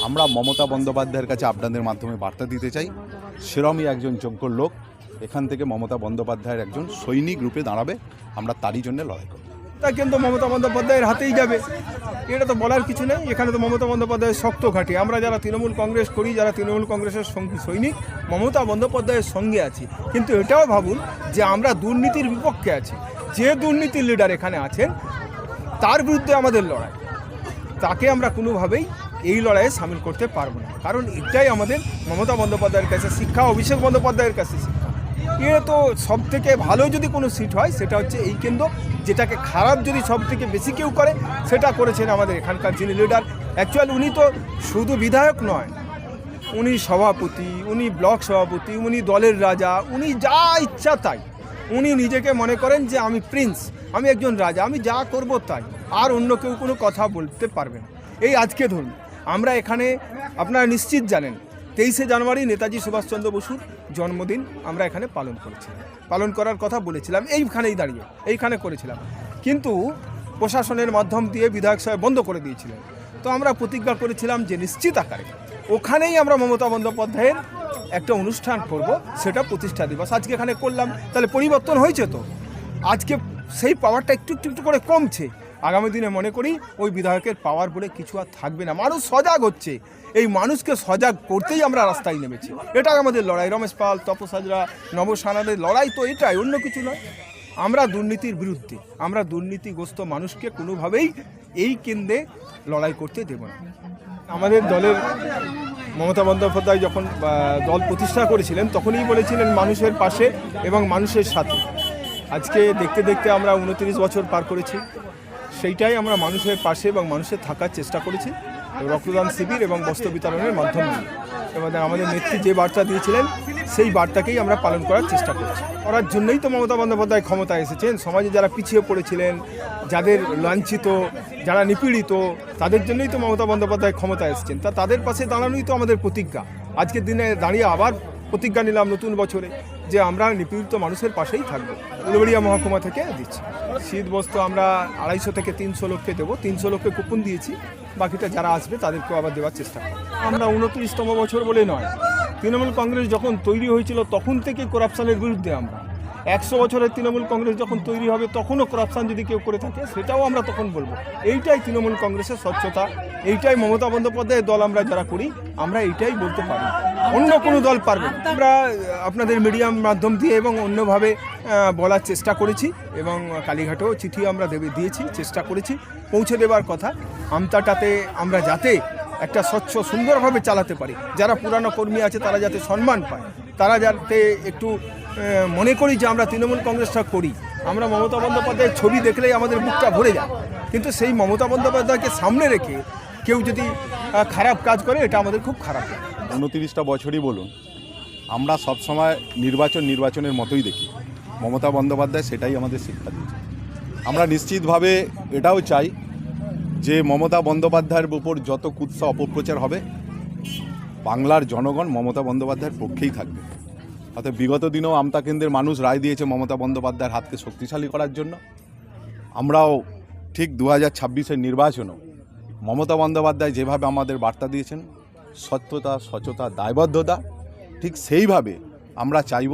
আমরা মমতা বন্দ্যোপাধ্যায়ের কাছে আপনাদের মাধ্যমে বার্তা দিতে চাই, সেরমই একজন যোগ্য লোক এখান থেকে মমতা বন্দ্যোপাধ্যায়ের একজন সৈনিক রূপে দাঁড়াবে। আমরা তারই জন্য লড়াই করব। তা কিন্তু মমতা বন্দ্যোপাধ্যায়ের হাতেই যাবে, এটা তো বলার কিছু নেই। এখানে তো মমতা বন্দ্যোপাধ্যায়ের শক্ত ঘাঁটি। আমরা যারা তৃণমূল কংগ্রেস করি, যারা তৃণমূল কংগ্রেসের সৈনিক, মমতা বন্দ্যোপাধ্যায়ের সঙ্গে আছি। কিন্তু এটাও ভাবুন যে আমরা দুর্নীতির বিপক্ষে আছি। যে দুর্নীতির লিডার এখানে আছেন তার বিরুদ্ধে আমাদের লড়াই, তাকে আমরা কোনোভাবেই এই লড়াইয়ে সামিল করতে পারবো না। কারণ এটাই আমাদের মমতা বন্দ্যোপাধ্যায়ের কাছে শিক্ষা, অভিষেক বন্দ্যোপাধ্যায়ের কাছে শিক্ষা। এ তো সব থেকে ভালো যদি কোনো সিট হয় সেটা হচ্ছে এই কেন্দ্র, যেটাকে খারাপ যদি সব থেকে বেশি কেউ করে সেটা করেছেন আমাদের এখানকার যিনি লিডার। অ্যাকচুয়ালি উনি তো শুধু বিধায়ক নয়, উনি সভাপতি, উনি ব্লক সভাপতি, উনি দলের রাজা, উনি যা ইচ্ছা তাই। উনি নিজেকে মনে করেন যে আমি প্রিন্স, আমি একজন রাজা, আমি যা করব তাই, আর অন্য কেউ কোনো কথা বলতে পারবে না। এই আজকে ধরুন আমরা এখানে, আপনারা নিশ্চিত জানেন 23শে জানুয়ারি নেতাজি সুভাষচন্দ্র বসুর জন্মদিন আমরা এখানে পালন করার কথা বলেছিলাম, এইখানেই দাঁড়িয়ে এইখানে করেছিলাম। কিন্তু প্রশাসনের মাধ্যম দিয়ে বিধায়ক সাহেব বন্ধ করে দিয়েছিলেন। তো আমরা প্রতিজ্ঞা করেছিলাম যে নিশ্চিত আকারে ওখানেই আমরা মমতা বন্দ্যোপাধ্যায়ের একটা অনুষ্ঠান করব, সেটা প্রতিষ্ঠা দিবস। আজকে এখানে করলাম, তাহলে পরিবর্তন হয়েছে তো। আজকে সেই পাওয়ারটা একটু একটু করে কমছে। আগামী দিনে মনে করি ওই বিধায়কের পাওয়ার বলে কিছু আর থাকবে না। মানুষ সজাগ হচ্ছে, এই মানুষকে সজাগ করতেই আমরা রাস্তায় নেমেছি। এটাই আমাদের লড়াই। রমেশ পাল, তপস হাজরা, নব সানাদের লড়াই তো এটাই, অন্য কিছু নয়। আমরা দুর্নীতির বিরুদ্ধে, আমরা দুর্নীতিগ্রস্ত মানুষকে কোনোভাবেই এই কেন্দ্রে লড়াই করতে দেব না। আমাদের দলের মমতা বন্দ্যোপাধ্যায় যখন দল প্রতিষ্ঠা করেছিলেন তখনই বলেছিলেন মানুষের পাশে এবং মানুষের সাথে। আজকে দেখতে দেখতে আমরা 29 বছর পার করেছি। সেইটাই আমরা মানুষের পাশে এবং মানুষের থাকার চেষ্টা করেছি রক্তদান শিবির এবং বস্ত্র বিতরণের মাধ্যমে। এবং আমাদের নেত্রী যে বার্তা দিয়েছিলেন সেই বার্তাকেই আমরা পালন করার চেষ্টা করছি। করার জন্যই তো মমতা বন্দ্যোপাধ্যায় ক্ষমতায় এসেছেন। সমাজে যারা পিছিয়ে পড়েছিলেন, যাদের লাঞ্ছিত, যারা নিপীড়িত, তাদের জন্যই তো মমতা বন্দ্যোপাধ্যায় ক্ষমতায় এসেছেন। তাদের পাশে দাঁড়ানোই তো আমাদের প্রতিজ্ঞা। আজকের দিনে দাঁড়িয়ে আবার প্রতিজ্ঞা নিলাম নতুন বছরে যে আমরা নিপীড়িত মানুষের পাশেই থাকবো। উলুবেড়িয়া মহকুমা থেকে দিচ্ছি শীত বস্ত্র। আমরা 250 থেকে 300 লোককে দেবো। 300 লোককে কুপন দিয়েছি, বাকিটা যারা আসবে তাদেরকেও আবার দেওয়ার চেষ্টা করব। আমরা 29তম বছর বলে নয়, তৃণমূল কংগ্রেস যখন তৈরি হয়েছিল তখন থেকে করাপশানের বিরুদ্ধে আমরা। 100 বছরের তৃণমূল কংগ্রেস যখন তৈরি হবে তখনও করাপশান যদি কেউ করে থাকে সেটাও আমরা তখন বলবো। এইটাই তৃণমূল কংগ্রেসের স্বচ্ছতা, এইটাই মমতা বন্দ্যোপাধ্যায়ের দল আমরা যারা করি আমরা এইটাই বলতে পারি, অন্য কোনো দল পারবে না। আমরা আপনাদের মিডিয়াম মাধ্যম দিয়ে এবং অন্যভাবে বলার চেষ্টা করেছি এবং কালীঘাটেও চিঠি আমরা দিয়েছি, চেষ্টা করেছি পৌঁছে দেওয়ার কথা। আমতাটাতে আমরা যাতে একটা স্বচ্ছ সুন্দরভাবে চালাতে পারি, যারা পুরানো কর্মী আছে তারা যাতে সম্মান পায়, তারা যাতে একটু মনে করি যে আমরা তৃণমূল কংগ্রেসটা করি। আমরা মমতা বন্দ্যোপাধ্যায়ের ছবি দেখলেই আমাদের বুকটা ভরে যায়, কিন্তু সেই মমতা বন্দ্যোপাধ্যায়কে সামনে রেখে কেউ যদি খারাপ কাজ করে এটা আমাদের খুব খারাপ লাগে। 29টা বছরই বলুন, আমরা সবসময় নির্বাচনের মতোই দেখি। মমতা বন্দ্যোপাধ্যায় সেটাই আমাদের শিক্ষা দিয়েছে। আমরা নিশ্চিতভাবে এটাও চাই যে মমতা বন্দ্যোপাধ্যায়ের উপর যত কুৎসা অপপ্রচার হবে বাংলার জনগণ মমতা বন্দ্যোপাধ্যায়ের পক্ষেই থাকবে। অর্থাৎ বিগত দিনেও আমতা কেন্দ্রের মানুষ রায় দিয়েছে মমতা বন্দ্যোপাধ্যায়ের হাতকে শক্তিশালী করার জন্য। আমরাও ঠিক 2026-এর নির্বাচনও মমতা বন্দ্যোপাধ্যায় যেভাবে আমাদের বার্তা দিয়েছেন সত্যতা, স্বচ্ছতা, দায়বদ্ধতা, ঠিক সেইভাবে আমরা চাইব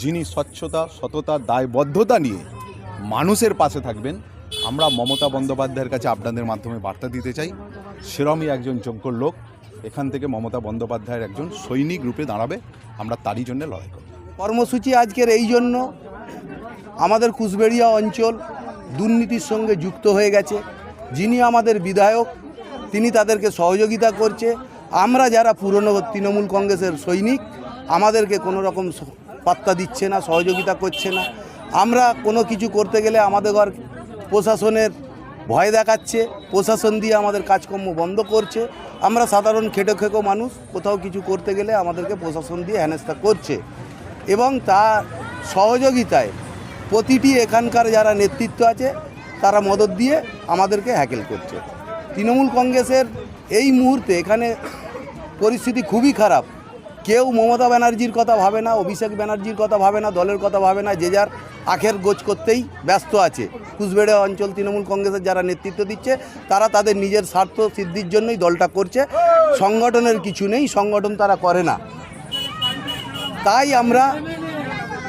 যিনি স্বচ্ছতা, সততা, দায়বদ্ধতা নিয়ে মানুষের পাশে থাকবেন। আমরা মমতা বন্দ্যোপাধ্যায়ের কাছে আপনাদের মাধ্যমে বার্তা দিতে চাই, সেরমই একজন যোগ্য লোক এখান থেকে মমতা বন্দ্যোপাধ্যায়ের একজন সৈনিক রূপে দাঁড়াবে। আমরা তারই জন্য লড়াই করব। কর্মসূচি আজকের এই জন্য, আমাদের কুচবেড়িয়া অঞ্চল দুর্নীতির সঙ্গে যুক্ত হয়ে গেছে। যিনি আমাদের বিধায়ক তিনি তাদেরকে সহযোগিতা করছে। আমরা যারা পুরনো তৃণমূল কংগ্রেসের সৈনিক আমাদেরকে কোনো রকম পাত্তা দিচ্ছে না, সহযোগিতা করছে না। আমরা কোনো কিছু করতে গেলে আমাদের প্রশাসনের ভয় দেখাচ্ছে, প্রশাসন দিয়ে আমাদের কাজকর্ম বন্ধ করছে। আমরা সাধারণ খেটো মানুষ, কোথাও কিছু করতে গেলে আমাদেরকে প্রশাসন দিয়ে হেনস্থা করছে এবং তার সহযোগিতায় প্রতিটি এখানকার যারা নেতৃত্ব আছে তারা মদত দিয়ে আমাদেরকে হ্যাকেল করছে। তৃণমূল কংগ্রেসের এই মুহূর্তে এখানে পরিস্থিতি খুবই খারাপ। কেউ মমতা ব্যানার্জির কথা ভাবে না, অভিষেক ব্যানার্জির কথা ভাবে না, দলের কথা ভাবে না, যে যার আখের গোছ করতেই ব্যস্ত আছে। কুচবিহার অঞ্চল তৃণমূল কংগ্রেসের যারা নেতৃত্ব দিচ্ছে তারা তাদের নিজের স্বার্থ সিদ্ধির জন্যই দলটা করছে, সংগঠনের কিছু নেই, সংগঠন তারা করে না। তাই আমরা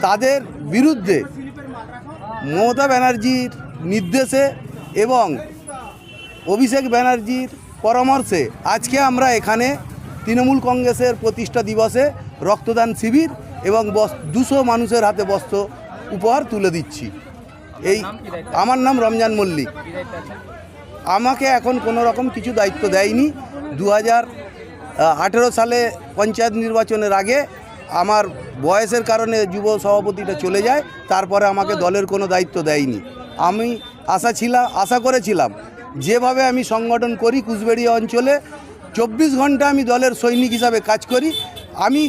তাদের বিরুদ্ধে মমতা ব্যানার্জির নির্দেশে এবং অভিষেক ব্যানার্জির পরামর্শে আজকে আমরা এখানে তৃণমূল কংগ্রেসের প্রতিষ্ঠা দিবসে রক্তদান শিবির এবং 200 মানুষের হাতে বস্ত্র উপহার তুলে দিচ্ছি। এই আমার নাম রমজান মল্লিক। আমাকে এখন কোনো রকম কিছু দায়িত্ব দেয়নি। 2018 সালে পঞ্চায়েত নির্বাচনের আগে আমার বয়সের কারণে যুব সভাপতিটা চলে যায়, তারপরে আমাকে দলের কোনো দায়িত্ব দেয়নি। আমি আশা করেছিলাম যেভাবে আমি সংগঠন করি কুচবিহার অঞ্চলে 24 ঘন্টা আমি দলের সৈনিক হিসাবে কাজ করি। আমি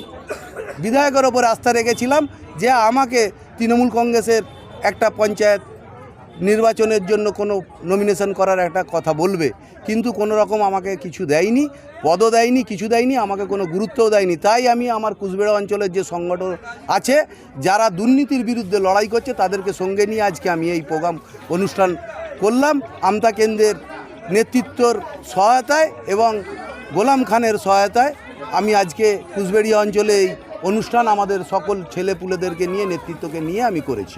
বিধায়কের ওপর আস্থা রেখেছিলাম যে আমাকে তৃণমূল কংগ্রেসের একটা পঞ্চায়েত নির্বাচনের জন্য কোনো নমিনেশন করার একটা কথা বলবে, কিন্তু কোনো রকম আমাকে কিছু দেয়নি, পদও দেয়নি, কিছু দেয়নি, আমাকে কোনো গুরুত্বও দেয়নি। তাই আমি আমার কুচবিহার অঞ্চলের যে সংগঠন আছে যারা দুর্নীতির বিরুদ্ধে লড়াই করছে তাদেরকে সঙ্গে নিয়ে আজকে আমি এই প্রোগ্রাম অনুষ্ঠান করলাম। আমতা কেন্দ্রের নেতৃত্বর সহায়তায় এবং গোলাম খানের সহায়তায় আমি আজকে কুচবিহার অঞ্চলে এই অনুষ্ঠান আমাদের সকল ছেলেপুলেদেরকে নিয়ে নেতৃত্বকে নিয়ে আমি করেছি।